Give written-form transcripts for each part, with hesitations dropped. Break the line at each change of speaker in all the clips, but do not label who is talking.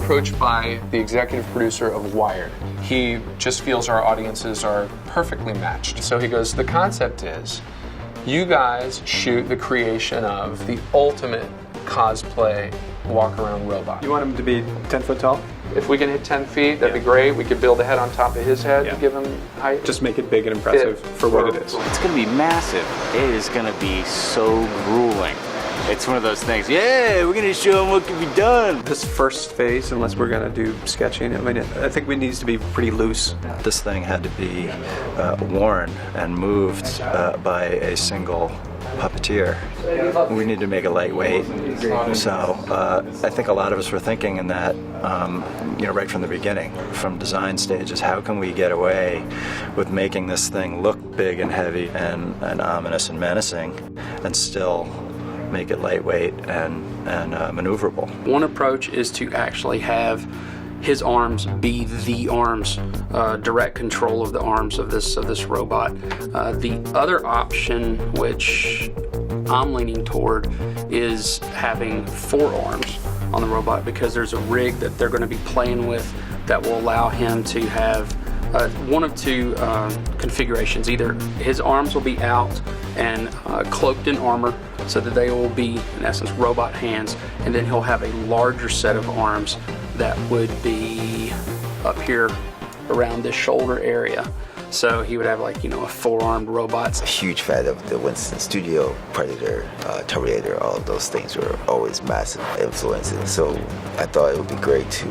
approached by the executive producer of Wired. He just feels our audiences are perfectly matched. So he goes, the concept is, you guys shoot the creation of the ultimate cosplay walk-around robot.
You want him to be 10 foot tall?
If we can hit 10 feet, that'd be great. We could build a head on top of his head to give him height.
Just make it big and impressive for what it is.
It's going to be massive. It is going to be so grueling. It's one of those things, yeah, we're going to show them what can be done.
This first phase, unless we're going to do sketching, I mean, I think it needs to be pretty loose.
This thing had to be worn and moved by a single puppeteer. We need to make it lightweight. So I think a lot of us were thinking in that, right from the beginning, from design stages, how can we get away with making this thing look big and heavy and ominous and menacing and still make it lightweight and maneuverable.
One approach is to actually have his arms be the arms, direct control of the arms of this robot. The other option, which I'm leaning toward, is having 4 arms on the robot, because there's a rig that they're going to be playing with that will allow him to have one of 2 configurations. Either his arms will be out and cloaked in armor, so that they will be, in essence, robot hands, and then he'll have a larger set of arms that would be up here around this shoulder area. So he would have, like, a 4-armed robot.
A huge fan of the Winston Studio, Predator, Terminator, all of those things were always massive influences. So I thought it would be great to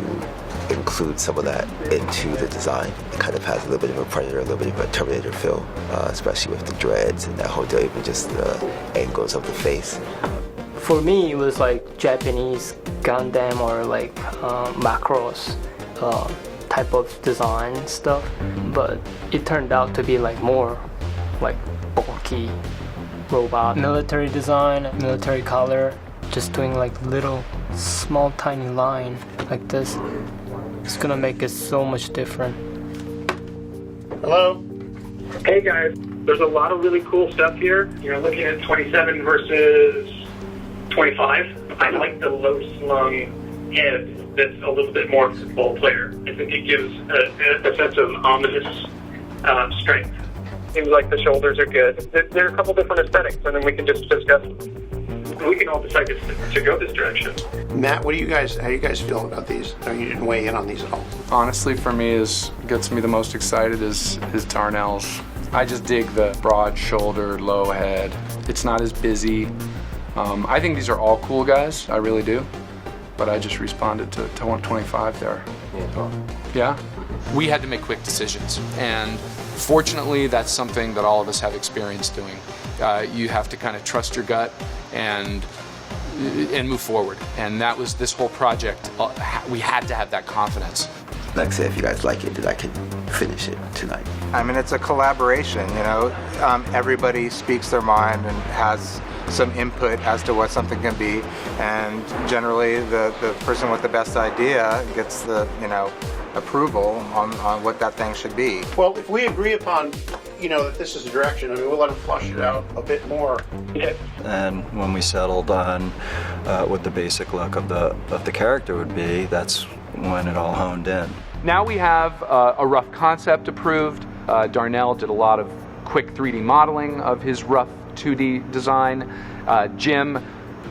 include some of that into the design. It kind of has a little bit of a Predator, a little bit of a Terminator feel, especially with the dreads and that whole deal, even just the angles of the face.
For me, it was like Japanese Gundam or like macros type of design stuff, but it turned out to be like more like bulky robot. Military design, military color, just doing like little small tiny line like this. It's gonna make it so much different.
Hello. Hey guys, there's a lot of really cool stuff here. You're looking at 27 versus 25. I like the low slung head that's a little bit more football player. I think it gives a sense of ominous strength. Seems like the shoulders are good. There are a couple different aesthetics, and then we can just discuss them. We can all decide to go this direction.
Matt, how do you guys feel about these? You didn't weigh in on these at all.
Honestly, for me, gets me the most excited is Darnell's. I just dig the broad shoulder, low head. It's not as busy. I think these are all cool guys, I really do. But I just responded to 125 there. Yeah?
We had to make quick decisions, and fortunately, that's something that all of us have experience doing. You have to kind of trust your gut and move forward. And that was this whole project. We had to have that confidence.
Like I said, if you guys like it, then I can finish it tonight.
I mean, it's a collaboration, everybody speaks their mind and has some input as to what something can be, and generally the person with the best idea gets the, approval on what that thing should be.
Well, if we agree upon, that this is the direction, we'll let them flush it out a bit more.
Yeah.
And when we settled on what the basic look of the character would be, that's when it all honed in.
Now we have a rough concept approved. Darnell did a lot of quick 3D modeling of his rough 2D design. Jim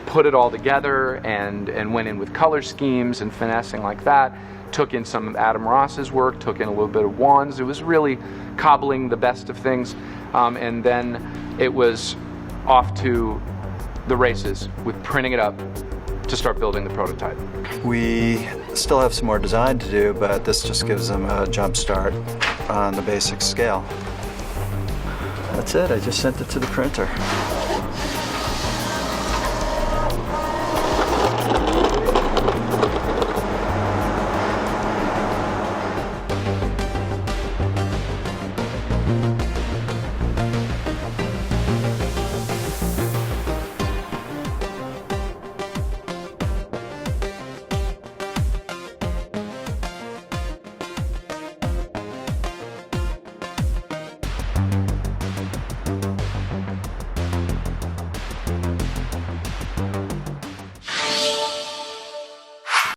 put it all together and went in with color schemes and finessing like that. Took in some of Adam Ross's work, took in a little bit of Juan's. It was really cobbling the best of things. And then it was off to the races with printing it up to start building the prototype.
We still have some more design to do, but this just gives them a jump start on the basic scale. That's it, I just sent it to the printer.